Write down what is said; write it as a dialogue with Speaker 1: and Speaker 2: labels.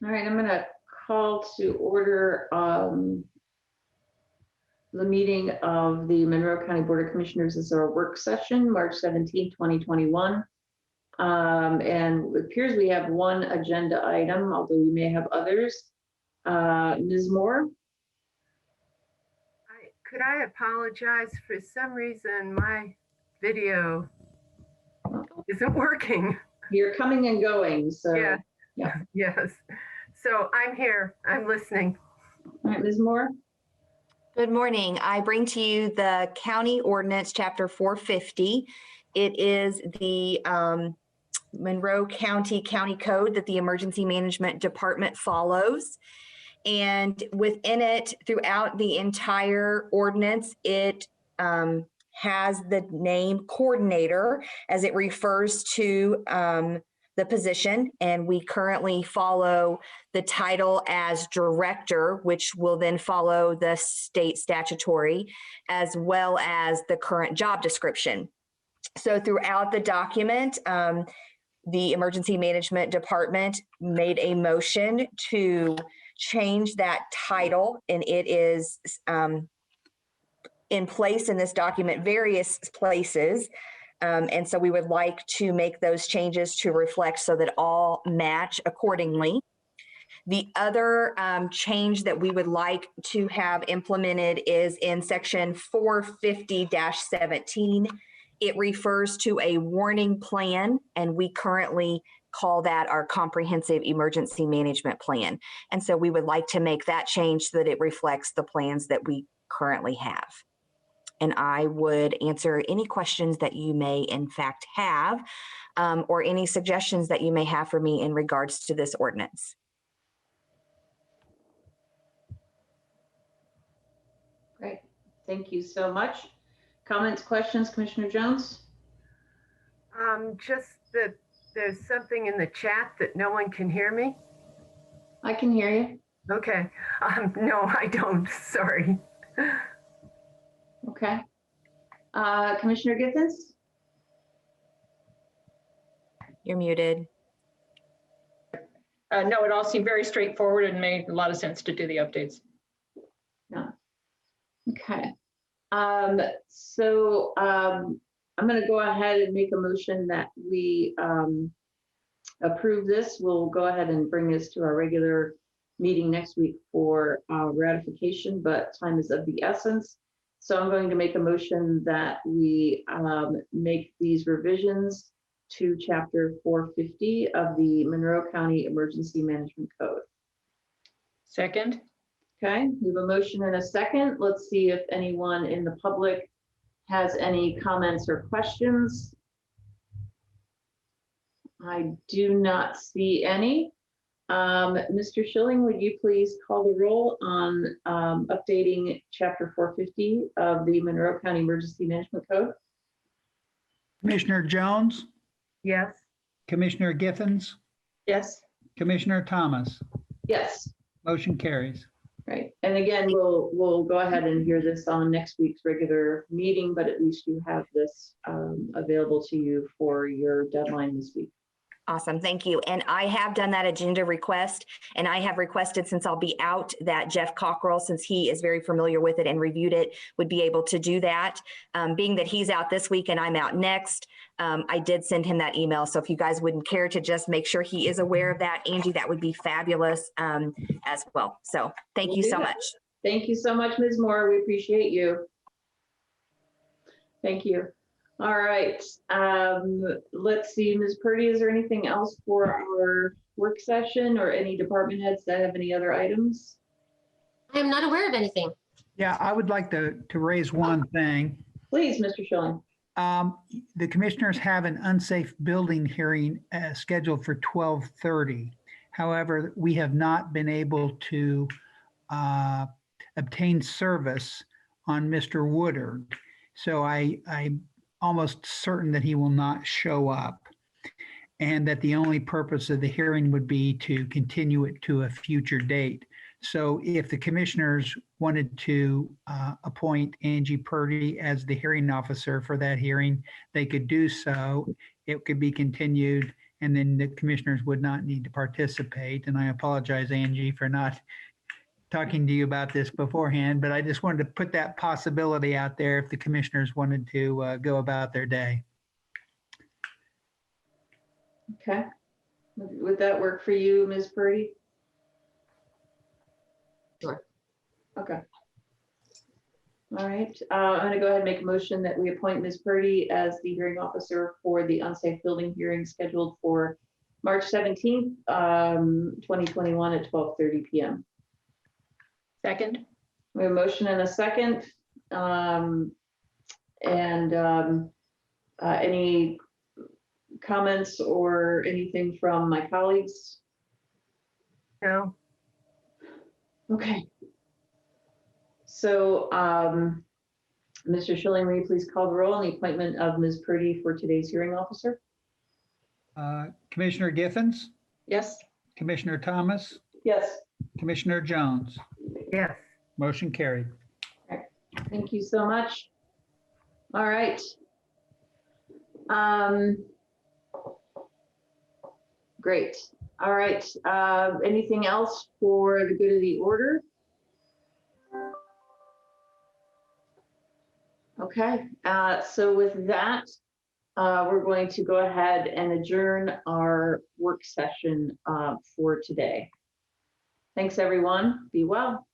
Speaker 1: All right, I'm going to call to order the meeting of the Monroe County Board of Commissioners. This is our work session, March 17, 2021. And it appears we have one agenda item, although we may have others. Ms. Moore?
Speaker 2: Could I apologize? For some reason, my video isn't working.
Speaker 1: You're coming and going, so.
Speaker 2: Yeah.
Speaker 1: Yeah.
Speaker 2: Yes. So I'm here. I'm listening.
Speaker 1: All right, Ms. Moore?
Speaker 3: Good morning. I bring to you the County Ordinance, Chapter 450. It is the Monroe County Code that the Emergency Management Department follows. And within it, throughout the entire ordinance, it has the name coordinator as it refers to the position, and we currently follow the title as director, which will then follow the state statutory, as well as the current job description. So throughout the document, the Emergency Management Department made a motion to change that title, and it is in place in this document, various places. And so we would like to make those changes to reflect so that all match accordingly. The other change that we would like to have implemented is in section 450-17. It refers to a warning plan, and we currently call that our comprehensive emergency management plan. And so we would like to make that change so that it reflects the plans that we currently have. And I would answer any questions that you may in fact have, or any suggestions that you may have for me in regards to this ordinance.
Speaker 1: Great, thank you so much. Comments, questions, Commissioner Jones?
Speaker 2: Just that there's something in the chat that no one can hear me.
Speaker 1: I can hear you.
Speaker 2: Okay. No, I don't. Sorry.
Speaker 1: Okay. Commissioner Giffens?
Speaker 3: You're muted.
Speaker 4: No, it all seemed very straightforward and made a lot of sense to do the updates.
Speaker 1: No. Okay. So I'm going to go ahead and make a motion that we approve this. We'll go ahead and bring this to our regular meeting next week for ratification, but time is of the essence. So I'm going to make a motion that we make these revisions to Chapter 450 of the Monroe County Emergency Management Code.
Speaker 4: Second.
Speaker 1: Okay, we have a motion and a second. Let's see if anyone in the public has any comments or questions. I do not see any. Mr. Schilling, would you please call the roll on updating Chapter 450 of the Monroe County Emergency Management Code?
Speaker 5: Commissioner Jones?
Speaker 2: Yes.
Speaker 5: Commissioner Giffens?
Speaker 1: Yes.
Speaker 5: Commissioner Thomas?
Speaker 1: Yes.
Speaker 5: Motion carries.
Speaker 1: Right. And again, we'll go ahead and hear this on next week's regular meeting, but at least you have this available to you for your deadline this week.
Speaker 3: Awesome, thank you. And I have done that agenda request, and I have requested, since I'll be out, that Jeff Cockrell, since he is very familiar with it and reviewed it, would be able to do that. Being that he's out this week and I'm out next, I did send him that email. So if you guys wouldn't care to just make sure he is aware of that, Angie, that would be fabulous as well. So thank you so much.
Speaker 1: Thank you so much, Ms. Moore. We appreciate you. Thank you. All right, let's see, Ms. Purdy, is there anything else for our work session or any department heads that have any other items?
Speaker 6: I am not aware of anything.
Speaker 5: Yeah, I would like to raise one thing.
Speaker 1: Please, Mr. Schilling.
Speaker 5: The commissioners have an unsafe building hearing scheduled for 12:30. However, we have not been able to obtain service on Mr. Woodard. So I'm almost certain that he will not show up, and that the only purpose of the hearing would be to continue it to a future date. So if the commissioners wanted to appoint Angie Purdy as the hearing officer for that hearing, they could do so. It could be continued and then the commissioners would not need to participate. And I apologize, Angie, for not talking to you about this beforehand, but I just wanted to put that possibility out there if the commissioners wanted to go about their day.
Speaker 1: Okay. Would that work for you, Ms. Purdy?
Speaker 6: Sure.
Speaker 1: Okay. All right, I'm gonna go ahead and make a motion that we appoint Ms. Purdy as the hearing officer for the unsafe building hearing scheduled for March 17th, 2021 at 12:30 PM.
Speaker 4: Second?
Speaker 1: We have a motion and a second. Any comments or anything from my colleagues?
Speaker 2: No,
Speaker 1: Okay. So, Mr. Schilling, will you please call the roll on the appointment of Ms. Purdy for today's hearing officer?
Speaker 5: Commissioner Giffens,
Speaker 4: Yes.
Speaker 5: Commissioner Thomas,
Speaker 1: Yes.
Speaker 5: Commissioner Jones,
Speaker 2: yes.
Speaker 5: motion carried.
Speaker 1: Thank you so much. All right. Great. All right. Anything else for the good of the order? Okay. So with that, we're going to go ahead and adjourn our work session for today. Thanks, everyone. Be well.